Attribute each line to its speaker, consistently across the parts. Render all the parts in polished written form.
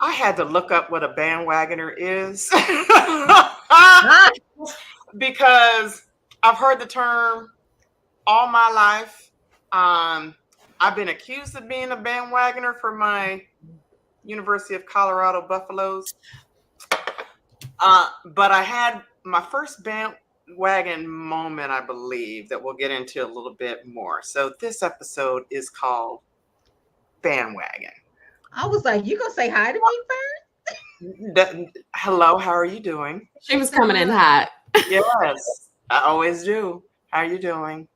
Speaker 1: I had to look up what a bandwagoner is
Speaker 2: Ah,
Speaker 1: because I've heard the term all my life. Um, I've been accused of being a bandwagoner for my University of Colorado Buffaloes. But I had my first bandwagon moment, I believe, that we'll get into a little bit more. So this episode is called Bandwagon.
Speaker 2: I was like, you gonna say hi to me
Speaker 1: Hello, how are you doing?
Speaker 3: She was coming in hot.
Speaker 1: Yes, I always do. How are you doing?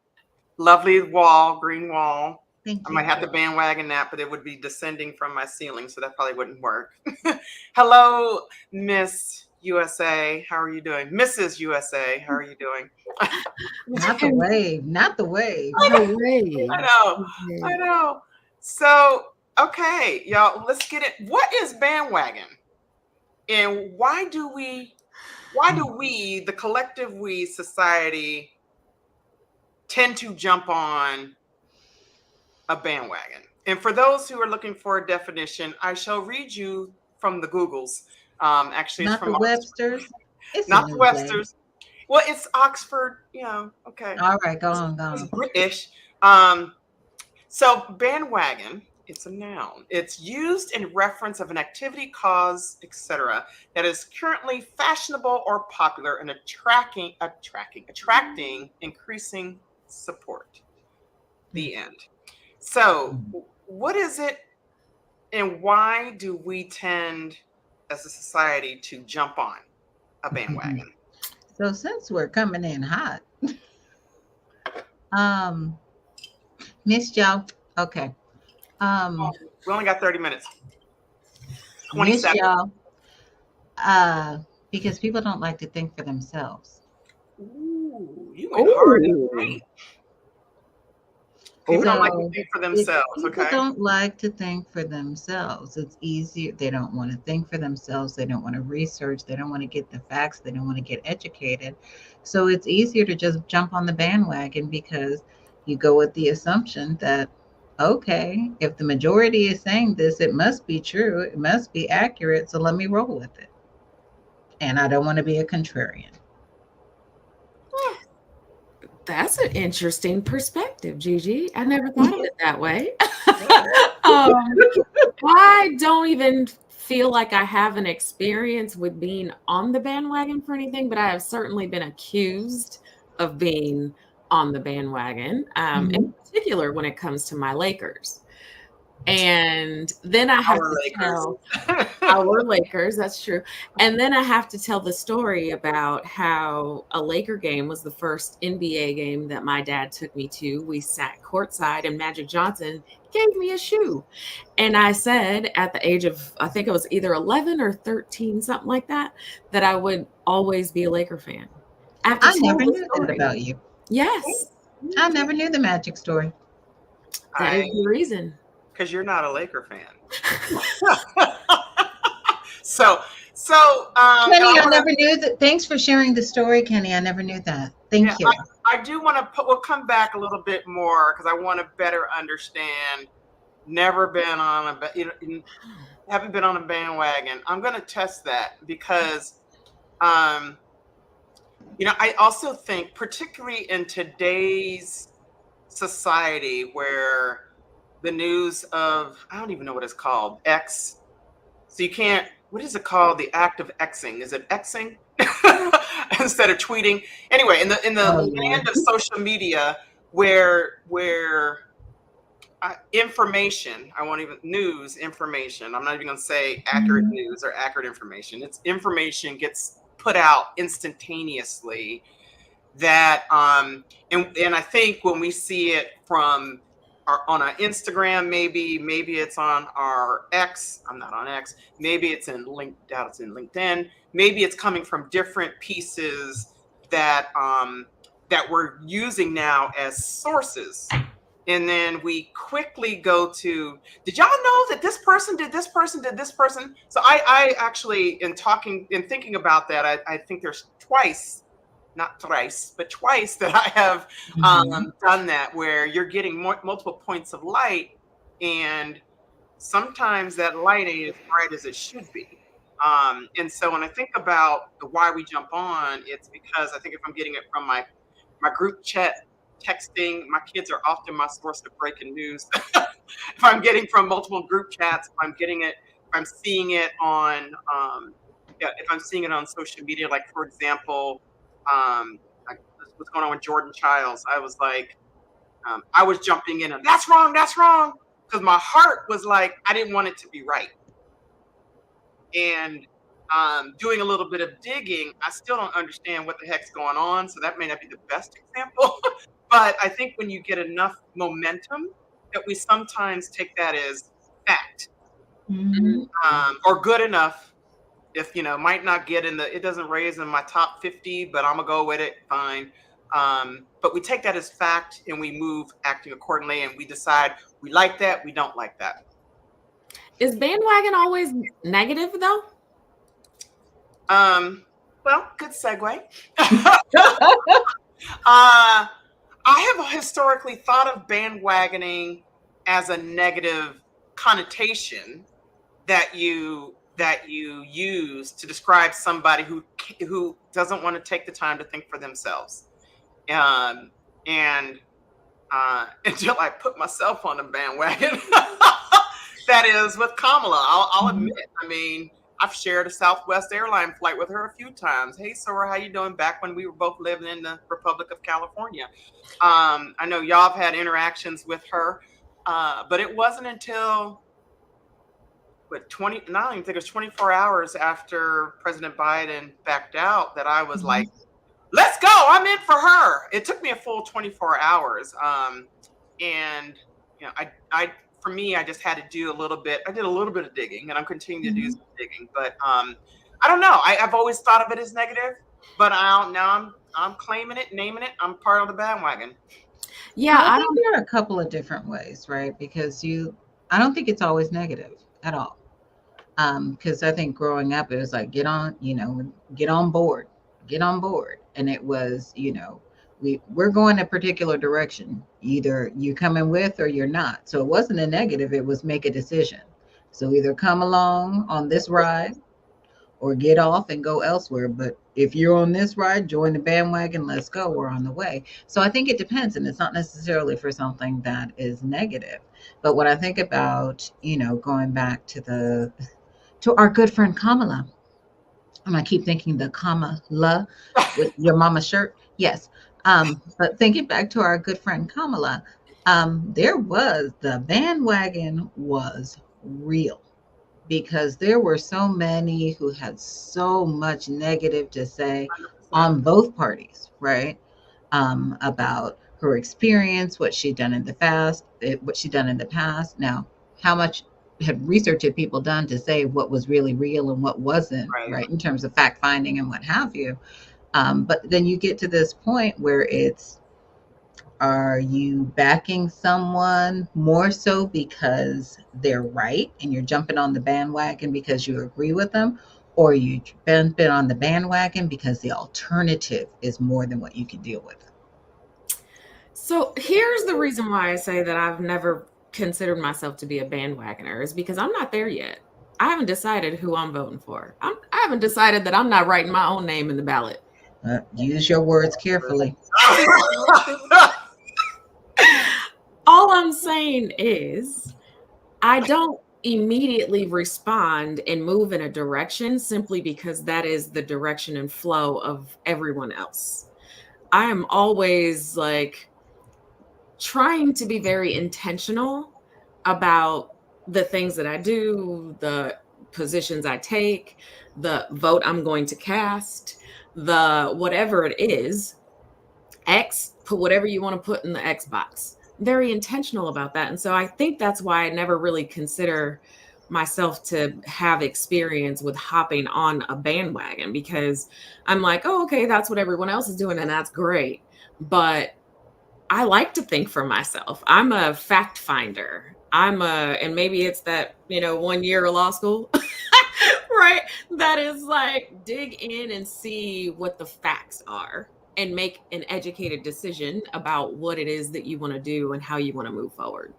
Speaker 1: Lovely wall, green wall.
Speaker 2: first?
Speaker 1: I
Speaker 2: Thank
Speaker 1: might
Speaker 2: you.
Speaker 1: have to bandwagon that, but it would be descending from my ceiling, so that probably wouldn't work. Hello, Miss USA. How are you doing? Mrs. USA. How are you doing?
Speaker 2: Not the wave, not the wave.
Speaker 3: The way.
Speaker 1: I know. I know. So, okay, y'all, let's get it. What is bandwagon? And why do we, the collective we society, tend to jump on a bandwagon? And for those who are looking for a definition, I shall read you from the Googles. Actually, it's
Speaker 2: Not
Speaker 1: from
Speaker 2: the
Speaker 1: Oxford.
Speaker 2: Websters. It's a
Speaker 1: Not the
Speaker 2: new day.
Speaker 1: Websters. Well, it's Oxford, okay.
Speaker 2: All right, go on, go
Speaker 1: It's
Speaker 2: on.
Speaker 1: British. So bandwagon, it's a noun. It's used in reference of an activity, cause, etc., that is currently fashionable or popular and attracting increasing support. The end. So, what is it, and why do we tend, as a society, to jump on a bandwagon?
Speaker 2: So since we're coming in hot, um, Miss Joe. Okay.
Speaker 1: We only got 30 minutes.
Speaker 2: Miss
Speaker 1: 27.
Speaker 2: Joe. Because people don't like to think for themselves.
Speaker 1: Ooh, you went hard and right. People don't like to
Speaker 2: So
Speaker 1: think for
Speaker 2: if
Speaker 1: themselves,
Speaker 2: people
Speaker 1: okay?
Speaker 2: don't like to think for themselves, it's easier. They don't want to think for themselves. They don't want to research. They don't want to get the facts. They don't want to get educated. So it's easier to just jump on the bandwagon because you go with the assumption that, okay, if the majority is saying this, it must be true. It must be accurate. So let me roll with it. And I don't want to be a contrarian.
Speaker 3: That's an interesting perspective, Gigi. I never thought of it that way. um, I don't even feel like I have an experience with being on the bandwagon for anything, but I have certainly been accused of being on the bandwagon, in particular when it comes to my Lakers. And then I have
Speaker 1: Our
Speaker 3: to
Speaker 1: Lakers.
Speaker 3: tell our Lakers, that's true. And then I have to tell the story about how a Laker game was the first NBA game that my dad took me to. We sat courtside and Magic Johnson gave me a shoe. And I said at the age of, I think it was either 11 or 13, something like that, that I would always be a Laker fan. I have to
Speaker 2: I
Speaker 3: tell
Speaker 2: never
Speaker 3: the
Speaker 2: knew that
Speaker 3: story.
Speaker 2: about you.
Speaker 3: Yes,
Speaker 2: I never knew the magic story.
Speaker 3: that is the reason.
Speaker 1: Because you're not a Laker fan. So,
Speaker 2: Kenny, I never knew that. Thanks for sharing the story, Kenny. I never knew that. Thank you.
Speaker 1: I do want to we'll come back a little bit more because I want to better understand. Never been on haven't been on a bandwagon. I'm going to test that because, I also think, particularly in today's society where the news of, I don't even know what it's called, X. So you can't, what is it called? The act of Xing. Is it Xing? Instead of tweeting. Anyway, in the land of social media where information, I won't even, news information, I'm not even going to say accurate news or accurate information. It's information gets put out instantaneously that, and I think when we see it from on our Instagram, maybe it's on our X. I'm not on X. Maybe it's in LinkedIn. Maybe it's coming from different pieces that that we're using now as sources. And then we quickly go to, did y'all know that this person did this person did this person? So I actually, in thinking about that, I think there's twice, not thrice, but twice that I have done that, where you're getting multiple points of light, and sometimes that light ain't as bright as it should be. And so when I think about the why we jump on, it's because I think if I'm getting it from my group chat texting, my kids are often my source of breaking news. If I'm getting from multiple group chats, if I'm getting it, if I'm seeing it on, yeah, if I'm seeing it on social media, like for example, like what's going on with Jordan Childs, I was like, I was jumping in and that's wrong, because my heart was like, I didn't want it to be right. And doing a little bit of digging, I still don't understand what the heck's going on. So that may not be the best example. But I think when you get enough momentum, that we sometimes take that as fact,
Speaker 2: Mm-hmm.
Speaker 1: or good enough. If might not get it doesn't raise in my top 50, but I'm gonna go with it. Fine. But we take that as fact and we move acting accordingly, and we decide we like that, we don't like that.
Speaker 3: Is bandwagon always negative though?
Speaker 1: Well, good segue. I have historically thought of bandwagoning as a negative connotation that you use to describe somebody who doesn't want to take the time to think for themselves. And until I put myself on the bandwagon, that is with Kamala. I'll admit. I mean, I've shared a Southwest airline flight with her a few times. Hey, Sora, how you doing? Back when we were both living in the Republic of California. I know y'all have had interactions with her, but it wasn't until I don't even think it was 24 hours after President Biden backed out that I was like, let's go, I'm in for her. It took me a full 24 hours. And I for me, I just had to do I did a little bit of digging, and I'm continuing to do some digging, but I don't know. I've always thought of it as negative, but now I'm claiming it, naming it. I'm part of the bandwagon.
Speaker 3: Yeah,
Speaker 2: I think there are a couple of different ways, right? Because I don't think it's always negative at all. Because I think growing up, it was like, get on board, and it was, we're going a particular direction. Either you coming with or you're not. So it wasn't a negative. It was make a decision. So either come along on this ride or get off and go elsewhere. But if you're on this ride, join the bandwagon, let's go, we're on the way. So I think it depends, and it's not necessarily for something that is negative. But when I think about, going back to our good friend Kamala, and I keep thinking the Kamala with your mama shirt. Yes. But thinking back to our good friend Kamala, the bandwagon was real, because there were so many who had so much negative to say
Speaker 1: 100%.
Speaker 2: on both parties, right? About her experience, what she'd done in the past. Now, how much research had people done to say what was really real and what wasn't, right? In terms of fact finding and what have you. But then you get to this point where are you backing someone more so because they're right and you're jumping on the bandwagon because you agree with them, or you've been on the bandwagon because the alternative is more than what you can deal with?
Speaker 3: So here's the reason why I say that I've never considered myself to be a bandwagoner, is because I'm not there yet. I haven't decided who I'm voting for. I haven't decided that I'm not writing my own name in the ballot.
Speaker 2: Use your words carefully.
Speaker 3: All I'm saying is I don't immediately respond and move in a direction simply because that is the direction and flow of everyone else. I am always like trying to be very intentional about the things that I do, the positions I take, the vote I'm going to cast, the whatever it is. X, put whatever you want to put in the X box. Very intentional about that. And so I think that's why I never really consider myself to have experience with hopping on a bandwagon, because I'm like, oh, okay, that's what everyone else is doing, and that's great. But I like to think for myself. I'm a fact finder. And maybe it's that, 1 year of law school, right? That is like, dig in and see what the facts are and make an educated decision about what it is that you want to do and how you want to move forward.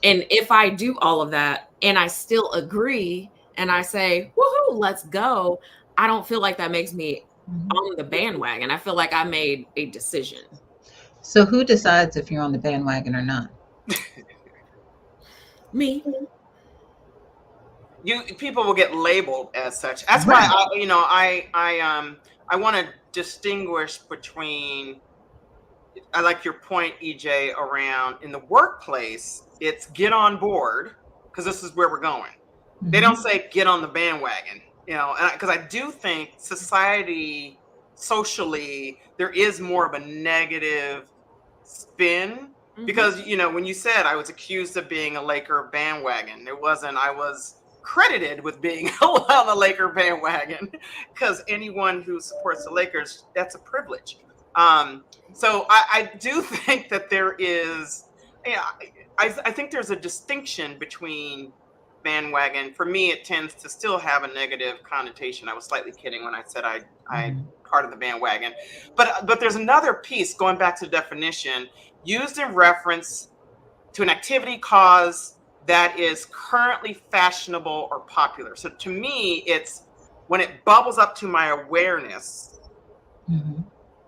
Speaker 3: And if I do all of that and I still agree and I say, woohoo, let's go, I don't feel like that makes me on the bandwagon. I feel like I made a decision.
Speaker 2: So who decides if you're on the bandwagon or not?
Speaker 3: Me.
Speaker 1: People will get labeled as such. That's why I want to distinguish between. I like your point, EJ, around in the workplace, it's get on board because this is where we're going. They don't say get on the bandwagon, because I do think society, socially, there is more of a negative spin because, when you said I was accused of being a Laker bandwagon, it wasn't, I was credited with being on the Laker bandwagon because anyone who supports the Lakers, that's a privilege. So I do think that there is, I think there's a distinction between bandwagon. For me, it tends to still have a negative connotation. I was slightly kidding when I said I part of the bandwagon, but there's another piece going back to the definition used in reference to an activity, cause that is currently fashionable or popular. So to me, it's when it bubbles up to my awareness.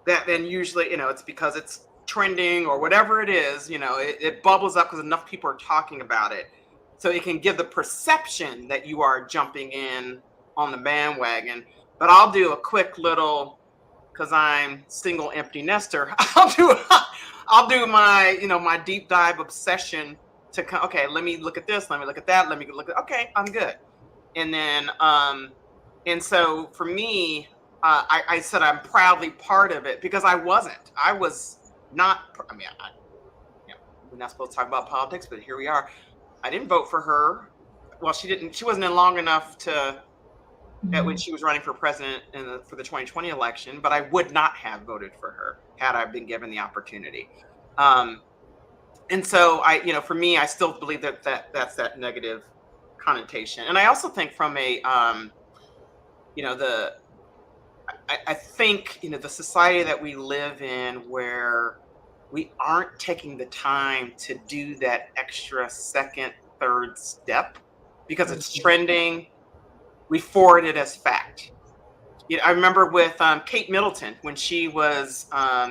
Speaker 1: That then usually, it's because it's trending or whatever it is, it bubbles up because enough people are talking about it. So it can give the perception that you are jumping in on the bandwagon. But I'll do a quick little, because I'm single empty nester, I'll do my, my deep dive obsession to, okay, let me look at this, let me look at that, let me look at, okay, I'm good. And then, and so for me, I said I'm proudly part of it because I wasn't. I was not. I mean, we're not supposed to talk about politics, but here we are. I didn't vote for her. Well, she didn't. She wasn't in long enough to that when she was running for president for the 2020 election. But I would not have voted for her had I been given the opportunity. And so for me, I still believe that's that negative connotation. And I also think from a, I think, the society that we live in where we aren't taking the time to do that extra second, third step because it's trending, we forward it as fact. I remember with Kate Middleton when she was,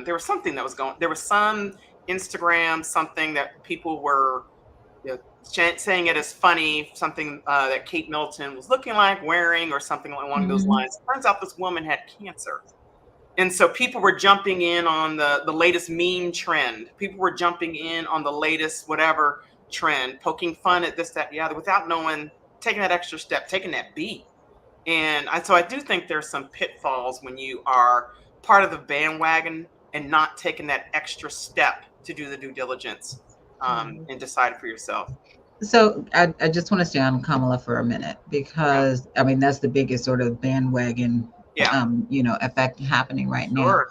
Speaker 1: there was something that was there was some Instagram, something that people were saying it as funny, something that Kate Middleton was looking like, wearing, or something along those lines. Turns out this woman had cancer. And so people were jumping in on the latest meme trend. People were jumping in on the latest whatever trend, poking fun at this, that, the other, without knowing, taking that extra step, taking that beat. And so I do think there's some pitfalls when you are part of the bandwagon and not taking that extra step to do the due diligence and decide for yourself.
Speaker 2: So I just want to stay on Kamala for a minute because I mean that's the biggest sort of bandwagon effect happening right now.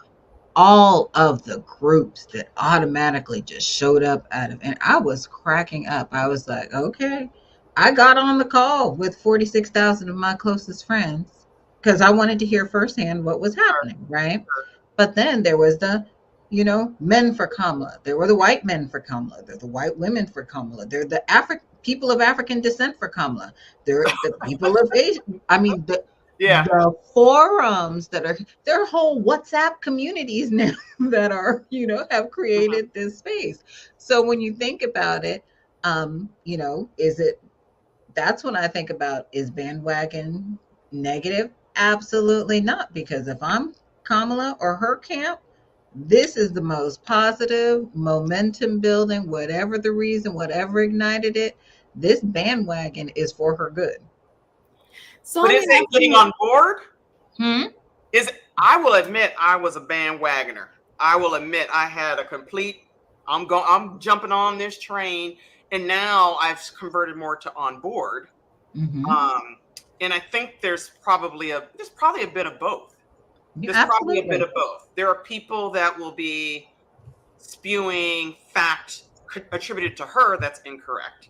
Speaker 2: All of the groups that automatically just showed up and I was cracking up. I was like, okay, I got on the call with 46,000 of my closest friends because I wanted to hear firsthand what was happening, right? But then there was the men for Kamala. There were the white men for Kamala. There are the white women for Kamala. There are the people of African descent for Kamala. There are the people of Asian. I mean, the forums that there are whole WhatsApp communities now that are, have created this space. So when you think about it, that's when I think about, is bandwagon negative? Absolutely not. Because if I'm Kamala or her camp, this is the most positive, momentum building, whatever the reason, whatever ignited it, this bandwagon is for her good.
Speaker 3: So
Speaker 1: but is it getting on board? I will admit I was a bandwagoner. I will admit I had a complete, I'm jumping on this train, and now I've converted more to on board. And I think there's probably a bit of both. There's probably a bit of both. There are people that will be spewing fact attributed to her that's incorrect,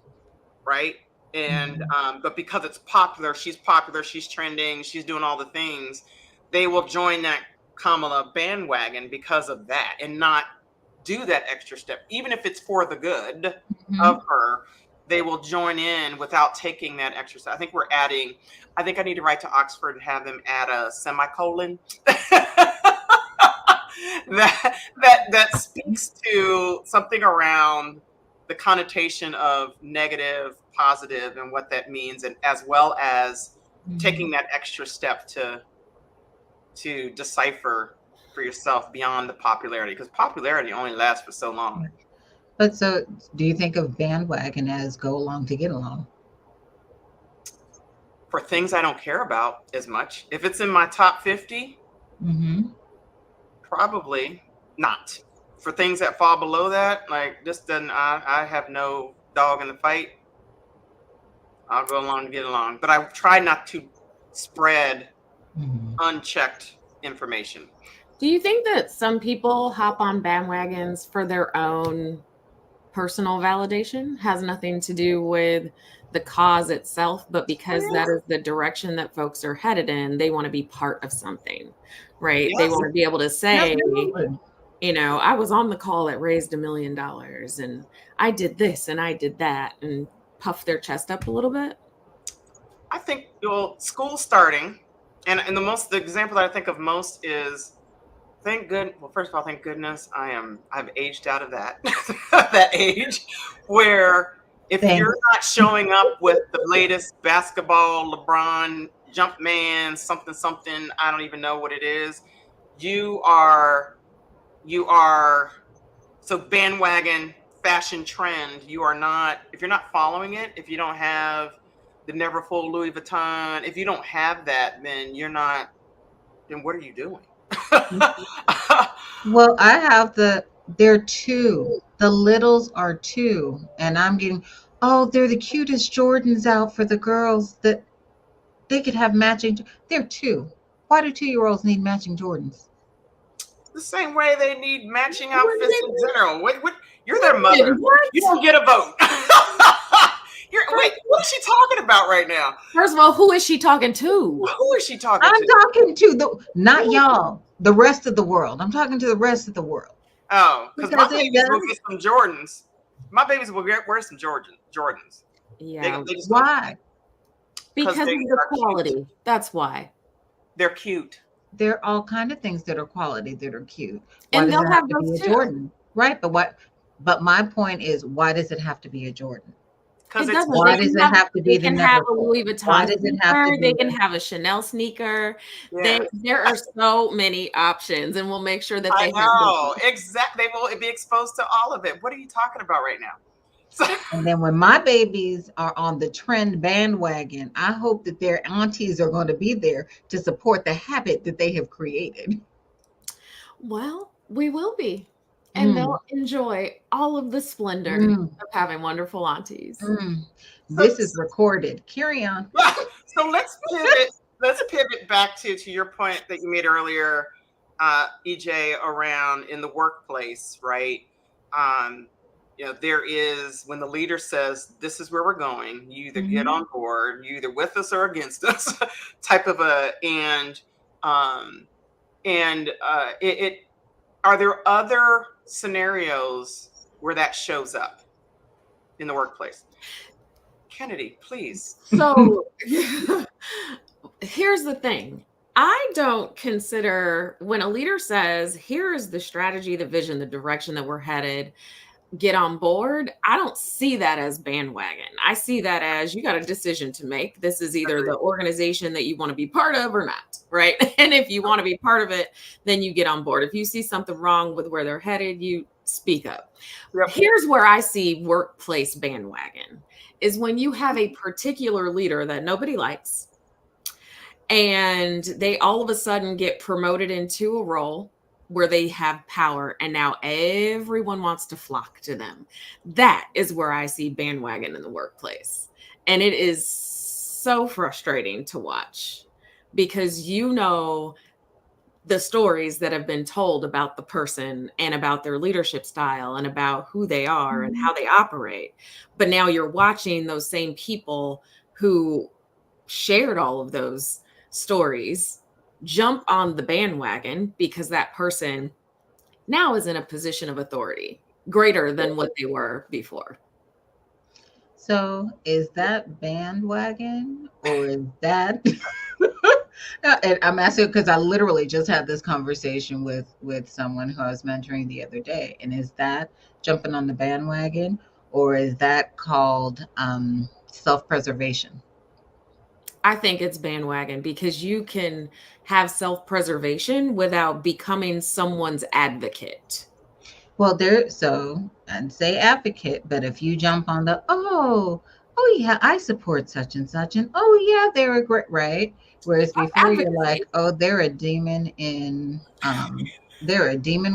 Speaker 1: right? And but because it's popular, she's trending, she's doing all the things, they will join that Kamala bandwagon because of that and not do that extra step, even if it's for the good of her. they will join in without taking that extra step. I think we're adding, I think I need to write to Oxford and have them add a semicolon. that speaks to something around the connotation of negative, positive, and what that means, and as well as taking that extra step to decipher for yourself beyond the popularity, because popularity only lasts for so long.
Speaker 2: But so, do you think of bandwagon as go along to get along?
Speaker 1: For things I don't care about as much, if it's in my top 50, probably not. For things that fall below that, like this doesn't, I have no dog in the fight. I'll go along to get along, but I try not to spread unchecked information.
Speaker 3: Do you think that some people hop on bandwagons for their own personal validation? Has nothing to do with the cause itself, but because that is the direction that folks are headed in, they want to be part of something, right?
Speaker 1: Yes.
Speaker 3: They want to be able to say, you know, I was on the call that raised $1 million and I did this and I did that, and puff their chest up a little bit.
Speaker 1: I think, well, school's starting, and the example that I think of most is, first of all, thank goodness I've aged out of that that age where if you're not showing up with the latest basketball, LeBron, jump man, something, I don't even know what it is, you are so bandwagon fashion trend. You are not, if you're not following it, if you don't have the never full Louis Vuitton, if you don't have that, then what are you doing?
Speaker 2: Well, I have they're two. The littles are two. And I'm getting, oh, they're the cutest Jordans out for the girls that they could have matching. They're two. Why do 2-year-olds need matching Jordans?
Speaker 1: The same way they need matching outfits in general. What, you're their mother. You don't get a vote. Wait, what is she talking about right now?
Speaker 3: First of all, who is she talking to?
Speaker 1: Who is she talking to?
Speaker 2: I'm talking to not y'all, the rest of the world. I'm talking to the rest of the world.
Speaker 1: Oh, because my babies will get some Jordans. My babies will wear some Jordans.
Speaker 3: Yeah.
Speaker 1: They just
Speaker 2: why?
Speaker 3: Because of the quality. Cute. That's why.
Speaker 1: They're cute.
Speaker 2: There are all kind of things that are quality that are cute.
Speaker 3: Why and they'll have to be
Speaker 2: a Jordan, right? But my point is, why does it have to be a Jordan?
Speaker 3: Because
Speaker 2: why does it have to be
Speaker 3: the
Speaker 2: can
Speaker 3: have a Louis Vuitton
Speaker 2: why does it have to be
Speaker 3: they can have a Chanel sneaker. Yeah. There are so many options, and we'll make sure that they
Speaker 1: have exactly. They will be exposed to all of it. What are you talking about right now?
Speaker 2: And then when my babies are on the trend bandwagon, I hope that their aunties are going to be there to support the habit that they have created.
Speaker 3: Well, we will be. And they'll enjoy all of the splendor of having wonderful aunties.
Speaker 2: This is recorded. Carry on.
Speaker 1: So let's pivot back to your point that you made earlier, EJ, around in the workplace, right? You know, there is, when the leader says, this is where we're going, you either get on board, you either with us or against us type of are there other scenarios where that shows up in the workplace? Kennedy, please.
Speaker 3: So here's the thing. I don't consider when a leader says, here is the strategy, the vision, the direction that we're headed, get on board. I don't see that as bandwagon. I see that as you got a decision to make. This is either the organization that you want to be part of or not, right? And if you want to be part of it, then you get on board. If you see something wrong with where they're headed, you speak up. Yep. Here's where I see workplace bandwagon is when you have a particular leader that nobody likes and they all of a sudden get promoted into a role where they have power and now everyone wants to flock to them. That is where I see bandwagon in the workplace. And it is so frustrating to watch because you know the stories that have been told about the person and about their leadership style and about who they are and how they operate. But now you're watching those same people who shared all of those stories jump on the bandwagon because that person now is in a position of authority greater than what they were before.
Speaker 2: So is that bandwagon or is that and I'm asking because I literally just had this conversation with someone who I was mentoring the other day. And is that jumping on the bandwagon or is that called self-preservation?
Speaker 3: I think it's bandwagon because you can have self-preservation without becoming someone's advocate.
Speaker 2: Well, there, so I'd say advocate, but if you jump on the, oh yeah, I support such and such, and oh yeah, they're a great, right? Whereas before you're
Speaker 3: Advocacy.
Speaker 2: like, oh, they're a demon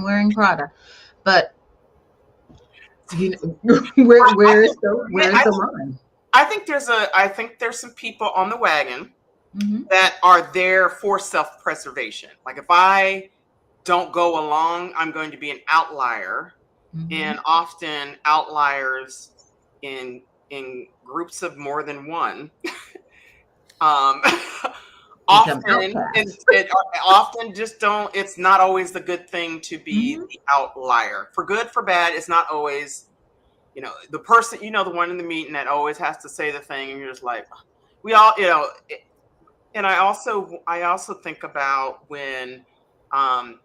Speaker 2: wearing Prada, but you know, where's the line?
Speaker 1: I think there's some people on the wagon
Speaker 2: Hmm.
Speaker 1: that are there for self-preservation. Like if I don't go along, I'm going to be an outlier.
Speaker 2: Hmm.
Speaker 1: And often outliers in groups of more than one um
Speaker 2: Become
Speaker 1: often
Speaker 2: outcasts.
Speaker 1: it often just don't, it's not always the good thing to be
Speaker 2: Hmm.
Speaker 1: the outlier. For good, for bad, it's not always, the person, the one in the meeting that always has to say the thing, and you're just like, we all, and I also think about when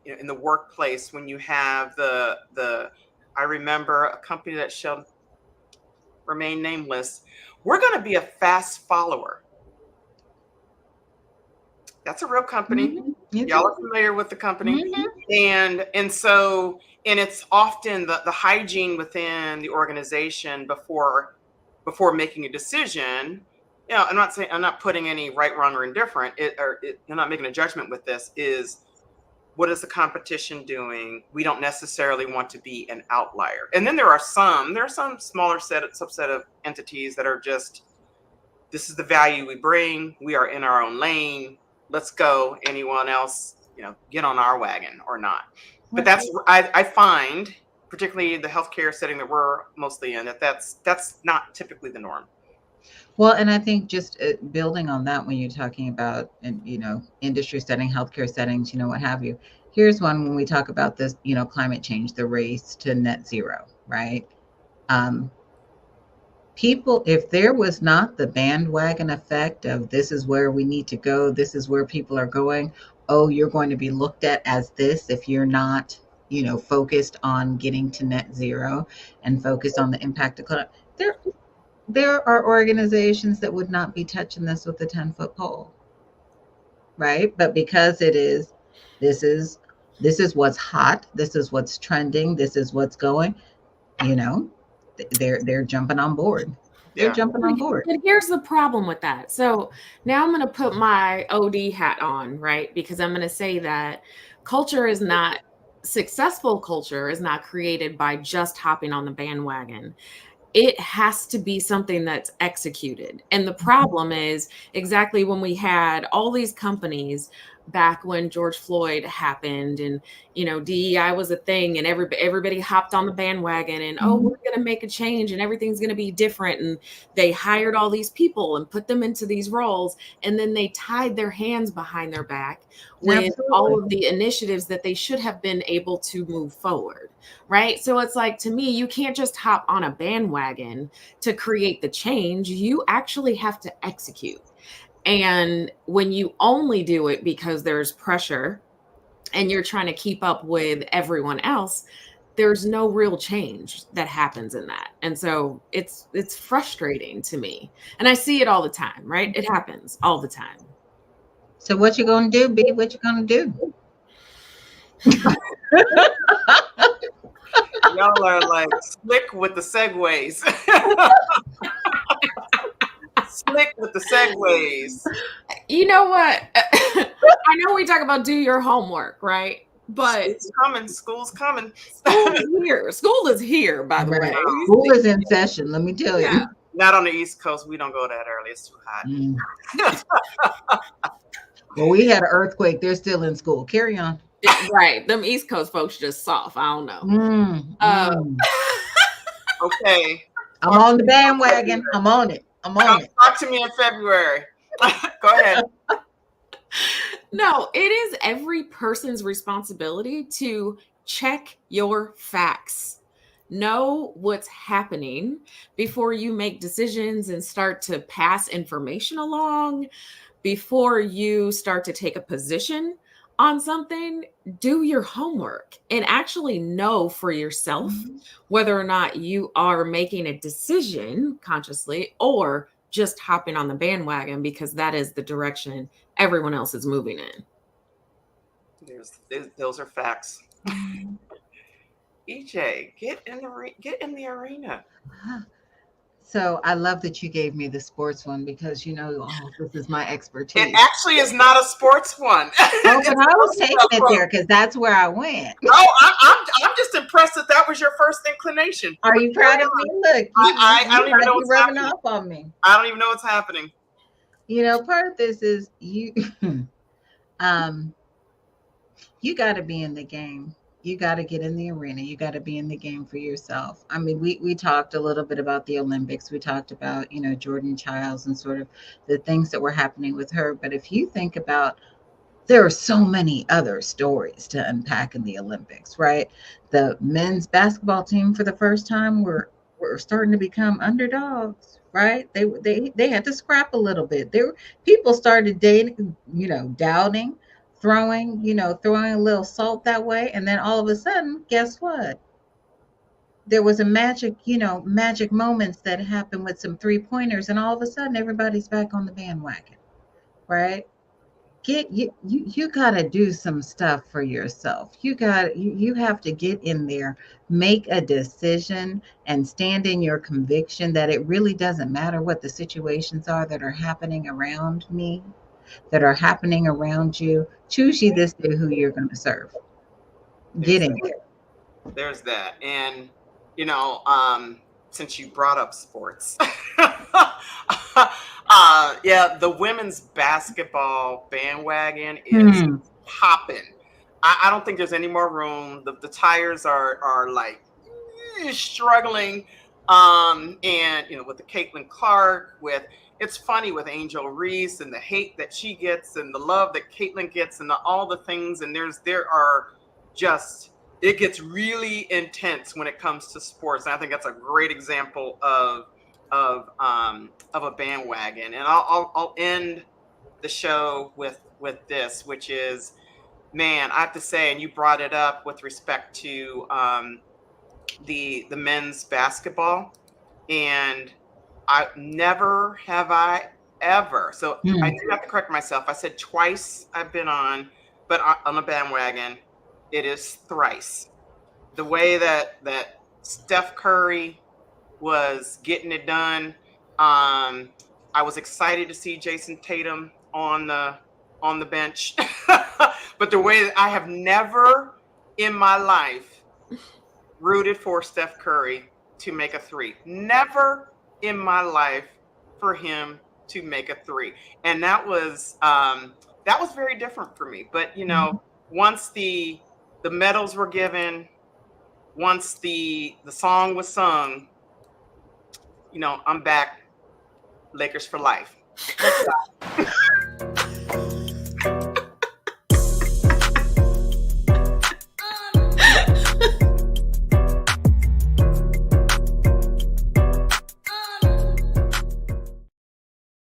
Speaker 1: in the workplace, when you have the I remember a company that shall remain nameless. We're going to be a fast follower. That's a real company.
Speaker 2: Hmm. It
Speaker 1: Y'all
Speaker 2: is.
Speaker 1: are familiar with the company.
Speaker 2: Hmm.
Speaker 1: And it's often the hygiene within the organization before making a decision. I'm not putting any right, wrong, or indifferent. I'm not making a judgment with this. Is what is the competition doing? We don't necessarily want to be an outlier. And then there are some smaller subset of entities that are just, this is the value we bring. We are in our own lane. Let's go. Anyone else, get on our wagon or not. But I find, particularly the healthcare setting that we're mostly in, that's not typically the norm.
Speaker 2: Well, and I think just building on that, when you're talking about, and industry setting, healthcare settings, what have you. Here's one when we talk about this, climate change, the race to net zero, right? Um, People, if there was not the bandwagon effect of this is where we need to go, this is where people are going. Oh, you're going to be looked at as this if you're not, focused on getting to net zero and focused on the impact of climate. There are organizations that would not be touching this with a 10-foot pole, right? But because this is this is what's hot, this is what's trending, this is what's going, you know, they're jumping on board. They're
Speaker 1: Yeah.
Speaker 2: jumping on board.
Speaker 3: But here's the problem with that. So now I'm going to put my OD hat on, right? Because I'm going to say that successful culture is not created by just hopping on the bandwagon. It has to be something that's executed. And the problem is exactly when we had all these companies back when George Floyd happened and, DEI was a thing and everybody hopped on the bandwagon and, oh, we're going to make a change and everything's going to be different. And they hired all these people and put them into these roles. And then they tied their hands behind their back with all of the initiatives that they should have been able to move forward. Right. So it's like, to me, you can't just hop on a bandwagon to create the change. You actually have to execute. And when you only do it because there's pressure and you're trying to keep up with everyone else, there's no real change that happens in that. And so it's frustrating to me. And I see it all the time, right? It happens all the time.
Speaker 2: So what you gonna do, B? What you gonna do?
Speaker 1: Y'all are like slick with the segues. Slick with the segues.
Speaker 3: You know what? I know we talk about do your homework, right? But
Speaker 1: it's coming. School's coming.
Speaker 3: School is here. School is here, by the way.
Speaker 2: School is in session, let me tell you.
Speaker 1: Not on the East Coast. We don't go that early. It's too hot.
Speaker 2: Well, we had an earthquake. They're still in school. Carry on.
Speaker 3: Right. Them East Coast folks just soft. I don't know.
Speaker 1: Okay.
Speaker 2: I'm on the bandwagon. I'm on it.
Speaker 1: Talk to me in February. Go ahead.
Speaker 3: No, it is every person's responsibility to check your facts. know what's happening before you make decisions and start to pass information along, before you start to take a position on something. Do your homework and actually know for yourself whether or not you are making a decision consciously or just hopping on the bandwagon because that is the direction everyone else is moving in.
Speaker 1: Those are facts. EJ, get in the arena.
Speaker 2: So I love that you gave me the sports one because this is my expertise.
Speaker 1: It actually is not a sports one.
Speaker 2: Oh, but I was taking it there because that's where I went.
Speaker 1: Oh, I'm just impressed that was your first inclination.
Speaker 2: Are you proud of me? Look,
Speaker 1: I don't even know what's
Speaker 2: rubbing
Speaker 1: happening.
Speaker 2: off on me.
Speaker 1: I don't even know what's happening.
Speaker 2: Part of this is you got to be in the game. You got to get in the arena. You got to be in the game for yourself. I mean, we talked a little bit about the Olympics. We talked about, Jordan Childs and sort of the things that were happening with her. But if you think about, there are so many other stories to unpack in the Olympics, right? The men's basketball team for the first time were starting to become underdogs, right? They had to scrap a little bit. People started dating, doubting, throwing a little salt that way, and then all of a sudden, guess what? There was a magic moments that happened with some 3-pointers, and all of a sudden everybody's back on the bandwagon, right? You got to do some stuff for yourself. You have to get in there, make a decision, and stand in your conviction that it really doesn't matter what the situations are that are happening around me, that are happening around you. Choose ye this day who you're going to serve. Get in there.
Speaker 1: There's that. And since you brought up sports, the women's basketball bandwagon is popping. I don't think there's any more room. The tires are like struggling. And with the Caitlin Clark, it's funny with Angel Reese and the hate that she gets and the love that Caitlin gets and all the things. And it gets really intense when it comes to sports. And I think that's a great example of a bandwagon. And I'll end the show with this, which is, man, I have to say, and you brought it up with respect to the men's basketball, and I never have I ever. So I do have to correct myself. I said twice I've been on, but on a bandwagon, it is thrice. The way that Steph Curry was getting it done. I was excited to see Jason Tatum on the bench, but the way that I have never in my life rooted for Steph Curry to make a 3. Never in my life for him to make a 3. And that was very different for me. But once the medals were given, once the song was sung, I'm back. Lakers for life.